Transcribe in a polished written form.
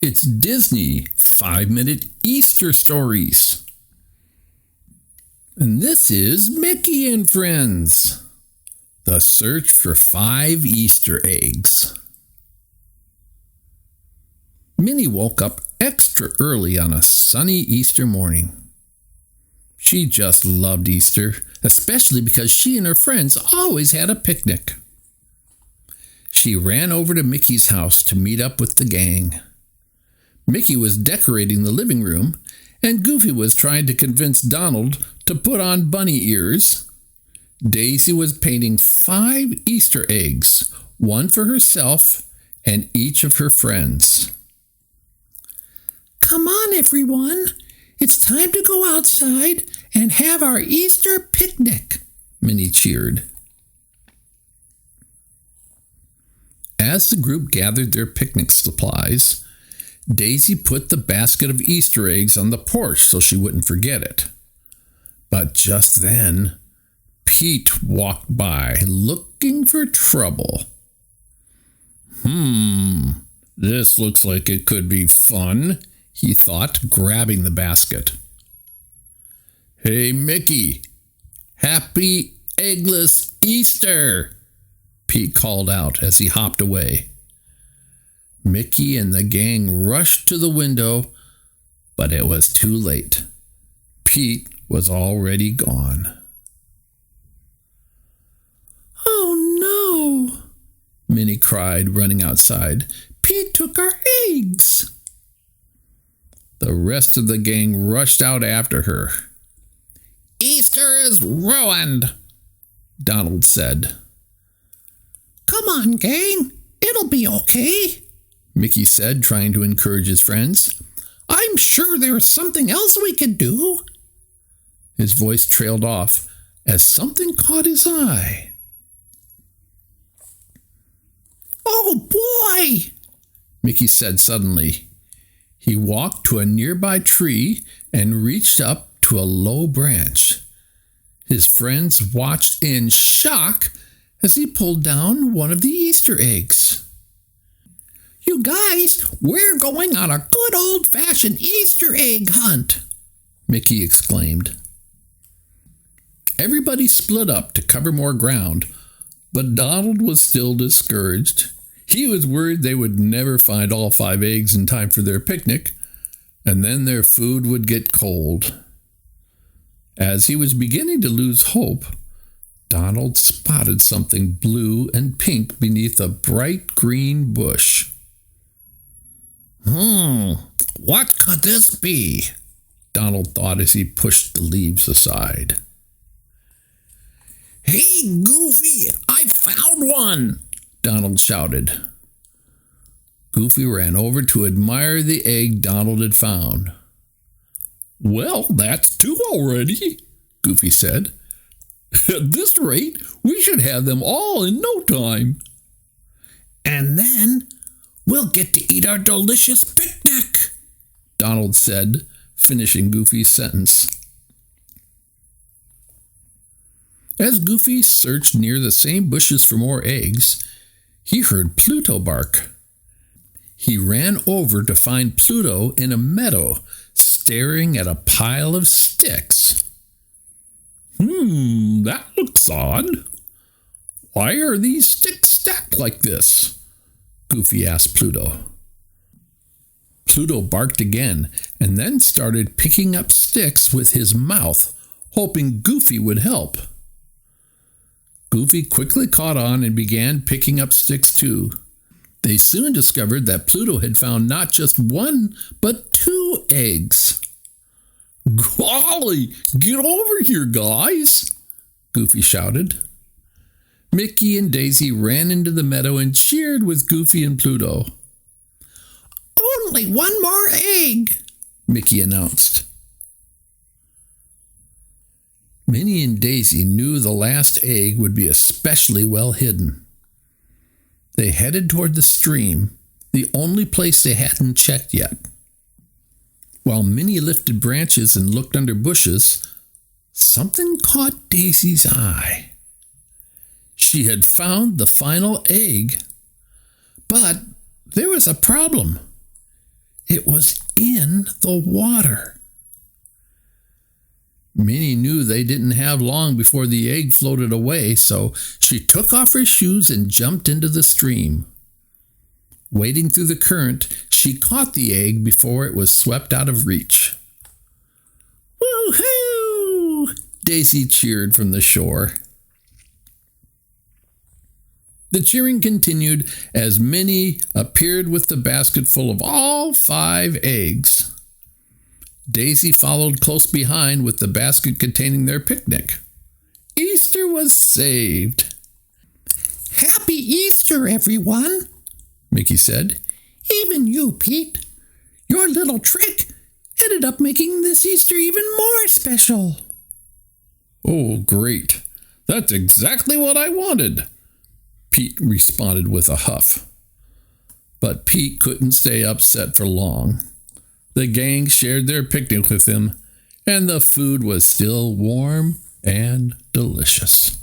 It's Disney 5-Minute Easter Stories. And this is Mickey and Friends. The search for 5 Easter eggs. Minnie woke up extra early on a sunny Easter morning. She just loved Easter, especially because she and her friends always had a picnic. She ran over to Mickey's house to meet up with the gang. Mickey was decorating the living room, and Goofy was trying to convince Donald to put on bunny ears. Daisy was painting 5 Easter eggs, one for herself and each of her friends. Come on, everyone. It's time to go outside and have our Easter picnic, Minnie cheered. As the group gathered their picnic supplies, Daisy put the basket of Easter eggs on the porch so she wouldn't forget it. But just then, Pete walked by looking for trouble. This looks like it could be fun, he thought, grabbing the basket. Hey, Mickey, happy eggless Easter, Pete called out as he hopped away. Mickey and the gang rushed to the window, but it was too late. Pete was already gone. Oh no, Minnie cried, running outside. Pete took our eggs. The rest of the gang rushed out after her. Easter is ruined, Donald said. Come on, gang. It'll be okay, Mickey said, trying to encourage his friends. I'm sure there's something else we could do. His voice trailed off as something caught his eye. Oh boy, Mickey said suddenly. He walked to a nearby tree and reached up to a low branch. His friends watched in shock as he pulled down one of the Easter eggs. You guys, we're going on a good old-fashioned Easter egg hunt, Mickey exclaimed. Everybody split up to cover more ground, but Donald was still discouraged. He was worried they would never find all 5 eggs in time for their picnic, and then their food would get cold. As he was beginning to lose hope, Donald spotted something blue and pink beneath a bright green bush. What could this be? Donald thought as he pushed the leaves aside. Hey, Goofy, I found one, Donald shouted. Goofy ran over to admire the egg Donald had found. Well, that's 2 already, Goofy said. At this rate, we should have them all in no time. And then we'll get to eat our delicious picnic, Donald said, finishing Goofy's sentence. As Goofy searched near the same bushes for more eggs, he heard Pluto bark. He ran over to find Pluto in a meadow, staring at a pile of sticks. That looks odd. Why are these sticks stacked like this? Goofy asked Pluto. Pluto barked again and then started picking up sticks with his mouth, hoping Goofy would help. Goofy quickly caught on and began picking up sticks too. They soon discovered that Pluto had found not just 1, but 2 eggs. Golly, get over here, guys, Goofy shouted. Mickey and Daisy ran into the meadow and cheered with Goofy and Pluto. Only 1 more egg, Mickey announced. Minnie and Daisy knew the last egg would be especially well hidden. They headed toward the stream, the only place they hadn't checked yet. While Minnie lifted branches and looked under bushes, something caught Daisy's eye. She had found the final egg, but there was a problem. It was in the water. Minnie knew they didn't have long before the egg floated away, so she took off her shoes and jumped into the stream. Wading through the current, she caught the egg before it was swept out of reach. "Woo-hoo!" Daisy cheered from the shore. The cheering continued as Minnie appeared with the basket full of all 5 eggs. Daisy followed close behind with the basket containing their picnic. Easter was saved. "Happy Easter, everyone," Mickey said. "Even you, Pete. Your little trick ended up making this Easter even more special." "Oh, great. That's exactly what I wanted," Pete responded with a huff. But Pete couldn't stay upset for long. The gang shared their picnic with him, and the food was still warm and delicious.